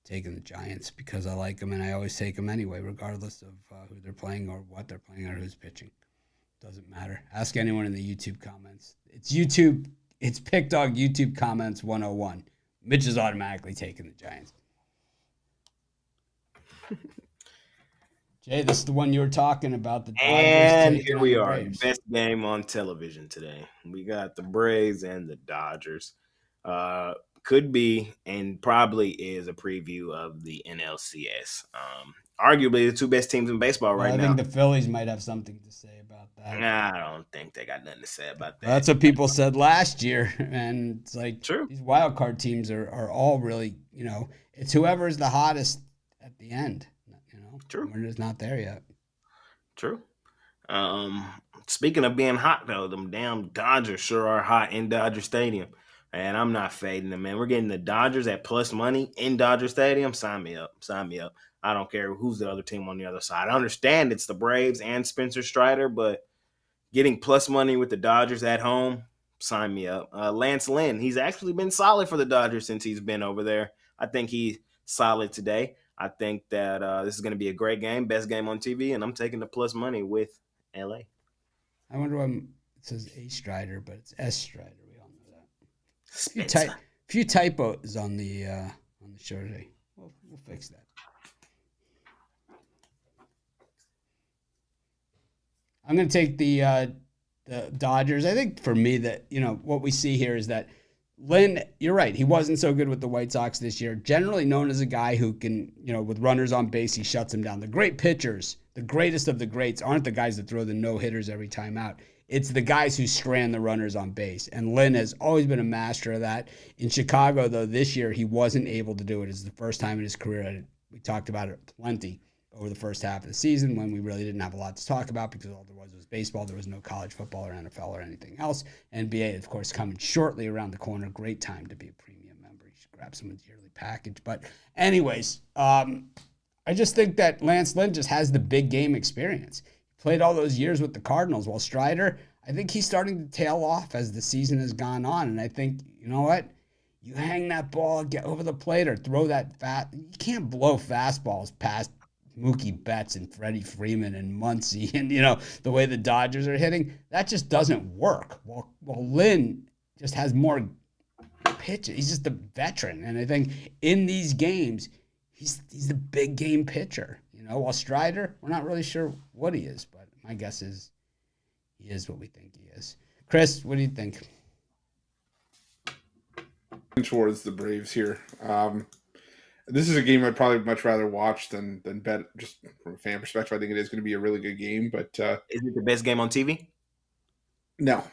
Speaker 1: Taking the Giants because I like them, and I always take them anyway, regardless of who they're playing or what they're playing or who's pitching. Doesn't matter. Ask anyone in the YouTube comments. It's Pick Dog YouTube comments 101. Mitch is automatically taking the Giants. Jay, this is the one you were talking about.
Speaker 3: And here we are. Best game on television today. We got the Briggs and the Dodgers. Could be and probably is a preview of the NLCS. Arguably the 2 best teams in baseball right now.
Speaker 1: I think the Phillies might have something to say about that.
Speaker 3: I don't think they got nothing to say about that.
Speaker 1: That's what people said last year. And it's like
Speaker 3: True.
Speaker 1: These wild card teams are all really, it's whoever is the hottest at the end.
Speaker 3: True.
Speaker 1: We're just not there yet.
Speaker 3: True. Speaking of being hot, though, them damn Dodgers sure are hot in Dodger Stadium. And I'm not fading them, man. We're getting the Dodgers at plus money in Dodger Stadium. Sign me up. Sign me up. I don't care who's the other team on the other side. I understand it's the Braves and Spencer Strider, but getting plus money with the Dodgers at home, sign me up. Lance Lynn, he's actually been solid for the Dodgers since he's been over there. I think he's solid today. I think that this is going to be a great game, best game on TV, and I'm taking the plus money with LA.
Speaker 1: I wonder why it says A Strider, but it's S Strider. We all know that. Few typos on the show today. We'll fix that. I'm going to take the Dodgers. I think for me that, what we see here is that Lynn, you're right. He wasn't so good with the White Sox this year. Generally known as a guy who can, with runners on base, he shuts them down. The great pitchers, the greatest of the greats, aren't the guys that throw the no-hitters every time out. It's the guys who strand the runners on base. And Lynn has always been a master of that. In Chicago, though, this year he wasn't able to do it. It's the first time in his career. We talked about it plenty over the first half of the season when we really didn't have a lot to talk about because all there was baseball. There was no college football or NFL or anything else. NBA, of course, coming shortly around the corner. Great time to be a premium member. You should grab someone's yearly package. But anyways, I just think that Lance Lynn just has the big game experience. He played all those years with the Cardinals, while Strider, I think he's starting to tail off as the season has gone on. And I think, you know what? You hang that ball, get over the plate, or throw that you can't blow fastballs past Mookie Betts and Freddie Freeman and Muncy and, the way the Dodgers are hitting. That just doesn't work. Well, Lynn just has more pitches. He's just a veteran. And I think in these games, he's the big game pitcher. While Strider, we're not really sure what he is, but my guess is he is what we think he is. Chris, what do you think?
Speaker 2: Towards the Braves here. This is a game I'd probably much rather watch than bet. Just from a fan perspective, I think it is going to be a really good game. But
Speaker 3: is it the best game on TV?
Speaker 2: No,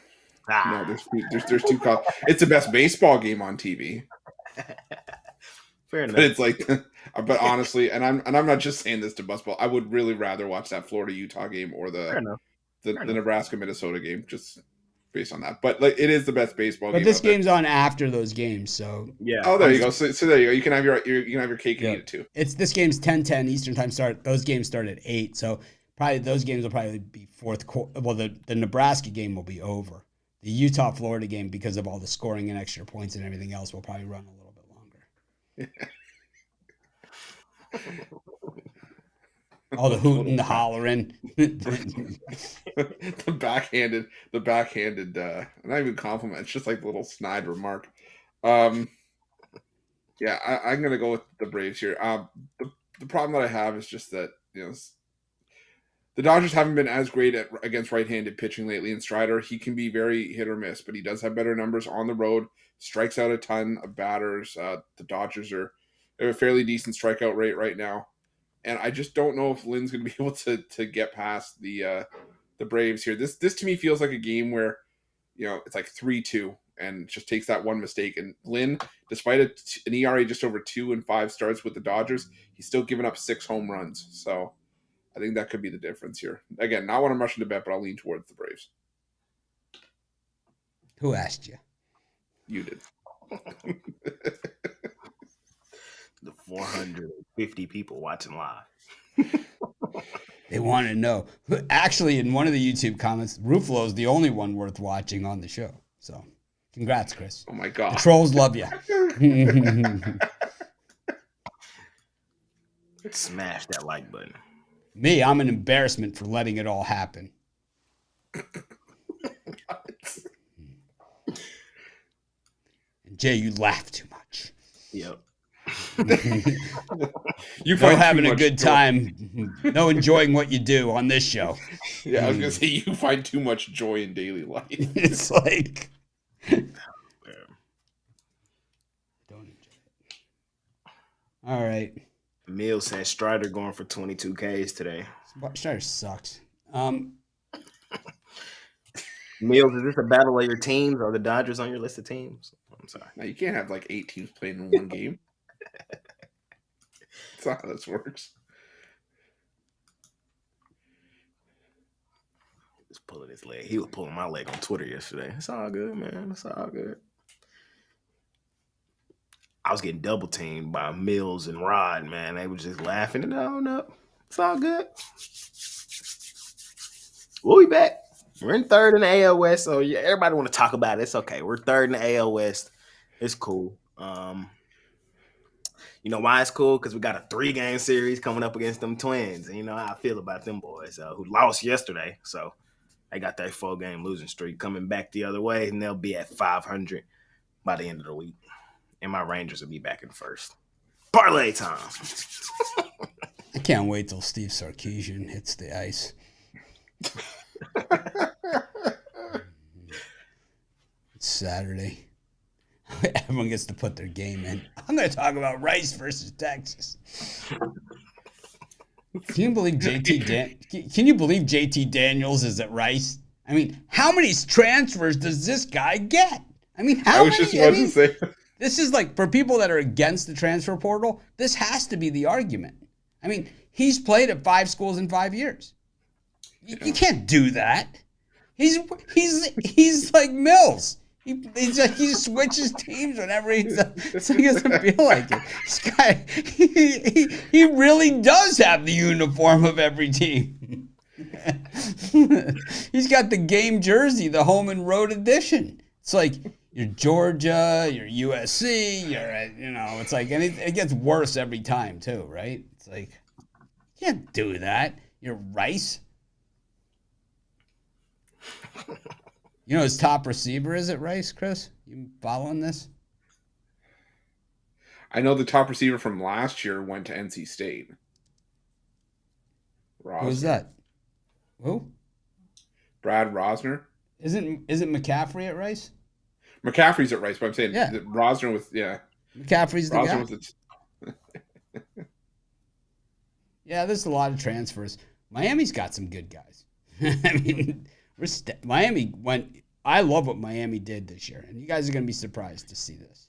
Speaker 2: no. There's two calls. It's the best baseball game on TV.
Speaker 3: Fair enough.
Speaker 2: But it's like, but honestly, and I'm not just saying this to busball. I would really rather watch that Florida Utah game or the Nebraska Minnesota game, just based on that. But like, it is the best baseball game.
Speaker 1: But this game's on after those games, so
Speaker 3: yeah.
Speaker 2: Oh, there you go. So there you go. You can have your cake and eat it too.
Speaker 1: This game's 10:10 Eastern time start. Those games start at 8, so probably those games will probably be fourth quarter. Well, the Nebraska game will be over. The Utah Florida game, because of all the scoring and extra points and everything else, will probably run a little bit longer. All the hooting, the hollering,
Speaker 2: the backhanded, not even compliment. It's just like a little snide remark. Yeah, I'm gonna go with the Braves here. The problem that I have is just that the Dodgers haven't been as great against right-handed pitching lately. And Strider, he can be very hit or miss, but he does have better numbers on the road. Strikes out a ton of batters. The Dodgers have a fairly decent strikeout rate right now. And I just don't know if Lynn's going to be able to get past the Braves here. This to me feels like a game where, it's like 3-2 and just takes that one mistake. And Lynn, despite an ERA just over 2 and 5 starts with the Dodgers, he's still given up 6 home runs. So I think that could be the difference here. Again, not what I'm rushing to bet, but I'll lean towards the Braves.
Speaker 1: Who asked you?
Speaker 2: You did.
Speaker 3: The 450 people watching live.
Speaker 1: They want to know. Actually, in one of the YouTube comments, Ruffolo is the only one worth watching on the show. So, congrats, Chris.
Speaker 2: Oh, my God.
Speaker 1: The trolls love you.
Speaker 3: Smash that like button.
Speaker 1: Me, I'm an embarrassment for letting it all happen. And Jay, you laugh too much.
Speaker 3: Yep.
Speaker 2: You
Speaker 1: no having a good time, no enjoying what you do on this show.
Speaker 2: Yeah, I was gonna say you find too much joy in daily life.
Speaker 1: It's like don't enjoy it. All right.
Speaker 3: Emil said Strider going for 22 Ks today.
Speaker 1: Strider sucks.
Speaker 3: Mills, is this a battle of your teams? Are the Dodgers on your list of teams? I'm sorry.
Speaker 2: Now you can't have like 8 teams playing in one game. That's not how this works.
Speaker 3: Just pulling his leg. He was pulling my leg on Twitter yesterday. It's all good, man. It's all good. I was getting double teamed by Mills and Rod, man. They were just laughing and no, it's all good. We'll be back. We're in third in the AL West, so yeah, everybody want to talk about it. It's okay. We're third in the AL West. It's cool. You know why it's cool? Because we got a 3-game series coming up against them Twins. And you know how I feel about them boys who lost yesterday. So they got that 4-game losing streak coming back the other way, and they'll be at 500 by the end of the week. And my Rangers will be back in first. Parlay time.
Speaker 1: I can't wait till Steve Sarkisian hits the ice. It's Saturday. Everyone gets to put their game in. I'm going to talk about Rice versus Texas. Can you believe JT Daniels is at Rice? I mean, how many transfers does this guy get? I mean, how many?
Speaker 2: Just about to say.
Speaker 1: This is like, for people that are against the transfer portal, this has to be the argument. I mean, he's played at 5 schools in 5 years. You can't do that. He's like Mills. He switches teams whenever he doesn't feel like it. This guy, he really does have the uniform of every team. He's got the game jersey, the home and road edition. It's like you're Georgia, you're USC, it's like, and it gets worse every time too, right? It's like, you can't do that. You're Rice. You know his top receiver is at Rice, Chris? You following this?
Speaker 2: I know the top receiver from last year went to NC State. Rosner.
Speaker 1: Who's that? Who?
Speaker 2: Brad Rosner.
Speaker 1: Isn't McCaffrey at Rice?
Speaker 2: McCaffrey's at Rice, but I'm saying Rosner with
Speaker 1: McCaffrey's the
Speaker 2: Rosner
Speaker 1: guy. Yeah, there's a lot of transfers. Miami's got some good guys. I mean, Miami went. I love what Miami did this year, and you guys are going to be surprised to see this.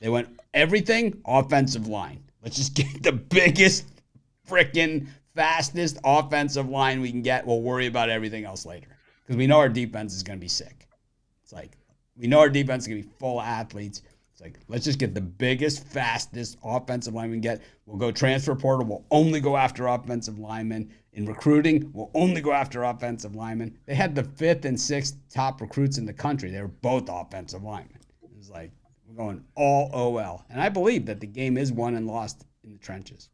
Speaker 1: They went everything offensive line. Let's just get the biggest, freaking fastest offensive line we can get. We'll worry about everything else later because we know our defense is going to be sick. It's like we know our defense is going to be full of athletes. It's like, let's just get the biggest, fastest offensive line we can get. We'll go transfer portal. We'll only go after offensive linemen. In recruiting, we'll only go after offensive linemen. They had the 5th and 6th top recruits in the country. They were both offensive linemen. It was like, we're going all OL. And I believe that the game is won and lost in the trenches.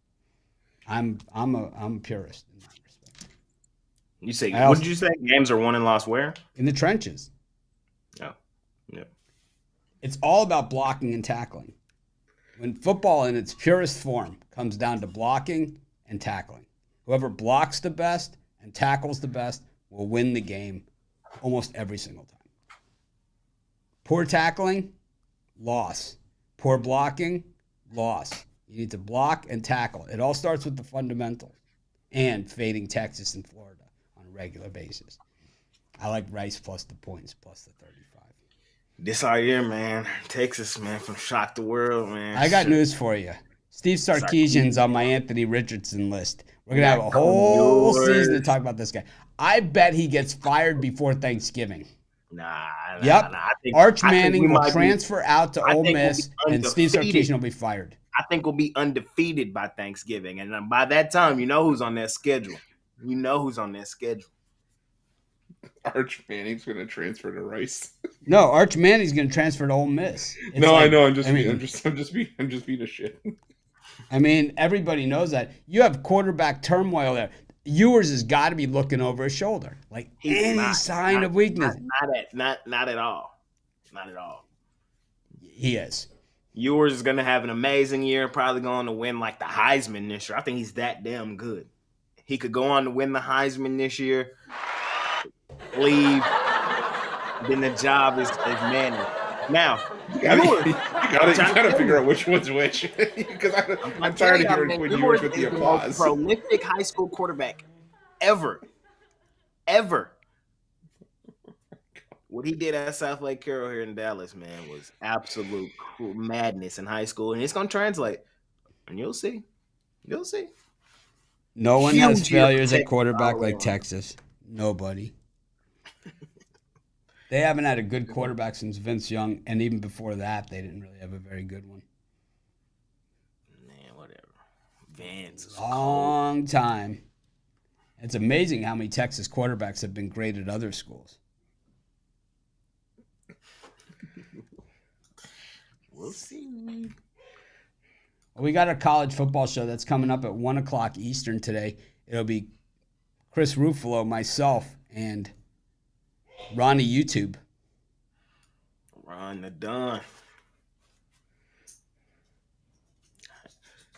Speaker 1: I'm a purist in that respect.
Speaker 3: You say, what did you say? Games are won and lost where?
Speaker 1: In the trenches.
Speaker 3: Oh, yeah.
Speaker 1: It's all about blocking and tackling. When football in its purest form comes down to blocking and tackling. Whoever blocks the best and tackles the best will win the game almost every single time. Poor tackling, loss. Poor blocking, loss. You need to block and tackle. It all starts with the fundamentals and fading Texas and Florida on a regular basis. I like Rice plus the points, plus the 35.
Speaker 3: This our year, man. Texas, man, from shock the world, man.
Speaker 1: I got news for you. Steve Sarkisian's on my Anthony Richardson list. We're going to have a whole season to talk about this guy. I bet he gets fired before Thanksgiving. Yep. Arch Manning will transfer out to Ole Miss, and Steve Sarkisian will be fired.
Speaker 3: I think we'll be undefeated by Thanksgiving. And by that time, you know who's on that schedule.
Speaker 2: Arch Manning's going to transfer to Rice.
Speaker 1: No, Arch Manning's going to transfer to Ole Miss.
Speaker 2: I know. I'm just being a shit.
Speaker 1: I mean, everybody knows that. You have quarterback turmoil there. Ewers has got to be looking over his shoulder, like any sign of weakness.
Speaker 3: Not at all. Not at all.
Speaker 1: He is.
Speaker 3: Ewers is going to have an amazing year, probably going to win like the Heisman this year. I think he's that damn good. He could go on to win the Heisman this year, leave, then the job is Manning. Now,
Speaker 2: you gotta figure out which one's which, because I'm tired of hearing when Ewers with the applause.
Speaker 3: Most prolific high school quarterback ever. What he did at South Lake Carroll here in Dallas, man, was absolute madness in high school, and it's gonna translate. And you'll see.
Speaker 1: No one has failures at quarterback like Texas. Nobody. They haven't had a good quarterback since Vince Young, and even before that, they didn't really have a very good one.
Speaker 3: defense is
Speaker 1: Long time. It's amazing how many Texas quarterbacks have been great at other schools.
Speaker 3: We'll see.
Speaker 1: Well, we got a college football show that's coming up at 1 o'clock Eastern today. It'll be Chris Ruffolo, myself, and Ronnie YouTube.
Speaker 3: Ron the Don.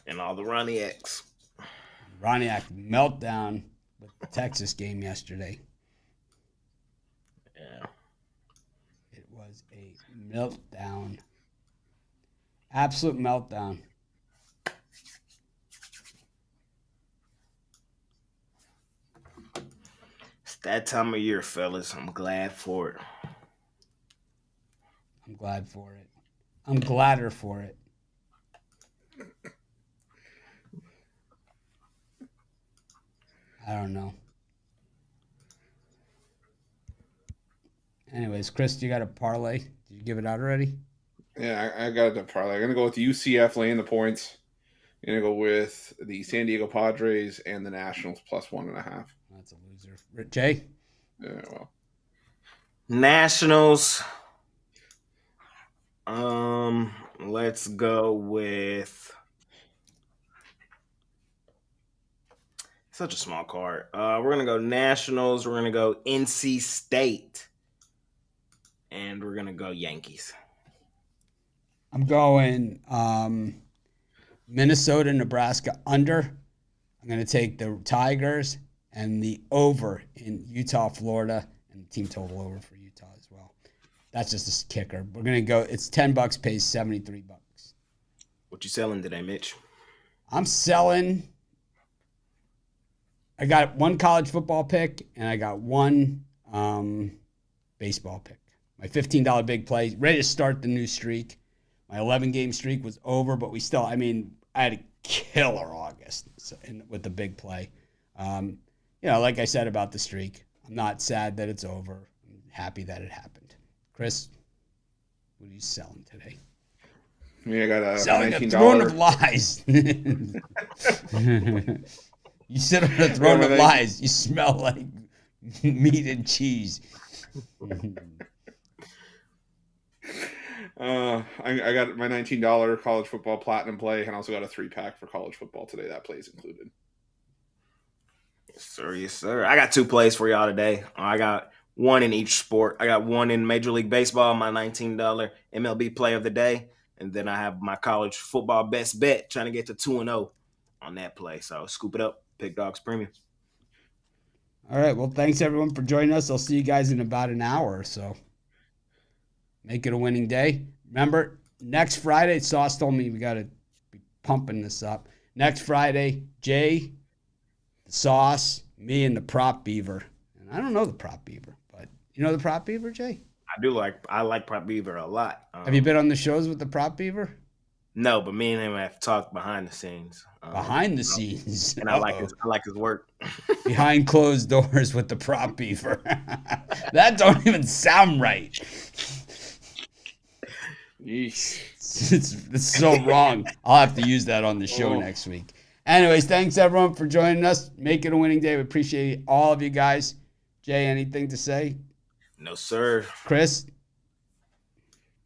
Speaker 3: And all the Ronnie X.
Speaker 1: Ronniak meltdown with the Texas game yesterday.
Speaker 3: Yeah.
Speaker 1: It was a meltdown. Absolute meltdown.
Speaker 3: It's that time of year, fellas. I'm glad for it.
Speaker 1: I'm glad for it. I'm gladder for it. I don't know. Anyways, Chris, you got a parlay? Did you give it out already?
Speaker 2: Yeah, I got the parlay. I'm going to go with UCF laying the points. I'm going to go with the San Diego Padres and the Nationals plus 1.5.
Speaker 1: That's a loser. Jay?
Speaker 2: Yeah, well.
Speaker 3: Nationals. Let's go with such a small card. We're gonna go Nationals. We're gonna go NC State, and we're gonna go Yankees.
Speaker 1: I'm going Minnesota, Nebraska under. I'm going to take the Tigers and the over in Utah, Florida, and the team total over for Utah as well. That's just a kicker. We're going to go. It's $10, pays $73.
Speaker 3: What you selling today, Mitch?
Speaker 1: I'm selling. I got one college football pick and I got one baseball pick. My $15 big play, ready to start the new streak. My 11-game streak was over, but I had a killer August with the big play. Like I said about the streak, I'm not sad that it's over. I'm happy that it happened. Chris, what are you selling today?
Speaker 2: Yeah, I got a
Speaker 1: selling
Speaker 2: $19.
Speaker 1: a throne of lies. You sit on a throne of lies. You smell like meat and cheese.
Speaker 2: I got my $19 college football platinum play, and also got a 3-pack for college football today. That play is included.
Speaker 3: Yes, sir. Yes, sir. I got 2 plays for y'all today. I got one in each sport. I got one in Major League Baseball, my $19 MLB play of the day, and then I have my college football best bet, trying to get to 2-0 on that play. So scoop it up, Pick Dogs Premium.
Speaker 1: All right. Well, thanks everyone for joining us. I'll see you guys in about an hour or so. Make it a winning day. Remember, next Friday, Sauce told me we got to be pumping this up. Next Friday, Jay, the Sauce, me, and the Prop Beaver. And I don't know the Prop Beaver, but you know the Prop Beaver, Jay?
Speaker 3: I like Prop Beaver a lot.
Speaker 1: Have you been on the shows with the Prop Beaver?
Speaker 3: No, but me and him have talked behind the scenes.
Speaker 1: Behind the scenes.
Speaker 3: And I like his work.
Speaker 1: Behind closed doors with the Prop Beaver. That don't even sound right. It's so wrong. I'll have to use that on the show next week. Anyways, thanks everyone for joining us. Make it a winning day. We appreciate all of you guys. Jay, anything to say?
Speaker 3: No, sir.
Speaker 1: Chris?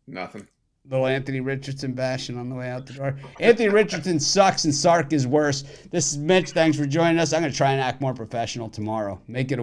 Speaker 2: Nothing.
Speaker 1: Little Anthony Richardson bashing on the way out the door. Anthony Richardson sucks and Sark is worse. This is Mitch. Thanks for joining us. I'm going to try and act more professional tomorrow. Make it a